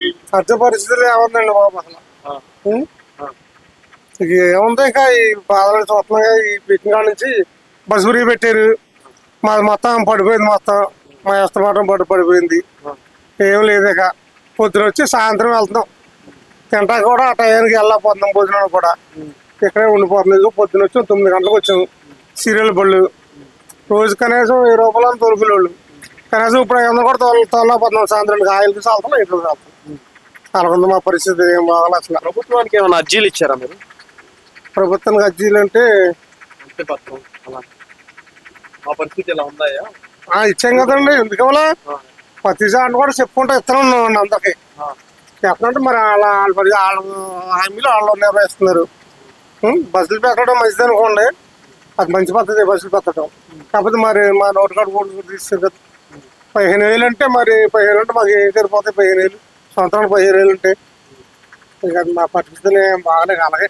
ఖర్చు పరిస్థితులు ఏముందండి బాబు అసలు. ఉం? ఇక ఏముంది ఇంకా ఈ బాధలు చూస్తున్నాగా ఈ పెట్టిన కాడ నుంచి బస్సు ఫ్రీ పెట్టారు. మాది మొత్తం పడిపోయింది, మొత్తం మా ఇష్టమాటం పడిపోయింది. ఏం లేదు ఇక పొద్దున వచ్చి సాయంత్రం వెళ్తున్నాం. తింటా కూడా ఆ టైంకి వెళ్ళకపోతున్నాం. భోజనం కూడా ఇక్కడే ఉండిపోతుంది. పొద్దున వచ్చి 9 గంటలకు వచ్చాము. సీరియల్ బళ్ళు రోజు కనీసం 1000 రూపాయలు తోలుకునేవాళ్ళు. కనీసం ఇప్పుడు 500 కూడా తోలపోతున్నాం. సాయంత్రానికి ఆయిల్కి సాగుతున్నాం, ఇంట్లో సాగుతున్నాం. అలాగే మా పరిస్థితి ఏం బాగాలి అసలు. ప్రభుత్వానికి ఏమైనా అర్జీలు ఇచ్చారా మీరు? ప్రభుత్వానికి అర్జీలు అంటే అంతే పత్రం అలా మా పరిస్థితి ఇలా ఉందాయా? ఇచ్చాం కదండి. ఎందుకవలా ప్రతి సార్లు కూడా చెప్పుకుంటూ ఇస్తున్నాం అందరికి. చెప్పనంటే మరి వాళ్ళ హామీలు వాళ్ళు నిర్వహిస్తున్నారు. బస్సులు పెట్టడం మంచిది అనుకోండి, అది మంచి పద్ధతి బస్సులు పెట్టడం. కాకపోతే మరి మా నోటు కార్డు తీస్తారు కదా. 15,000 అంటే మరి 15,000 అంటే మాకు ఏం సరిపోతాయి? 15,000 సంవత్సరానికి 15,000 అంటే ఇక మా పరిస్థితులు ఏం బాగానే అలాగే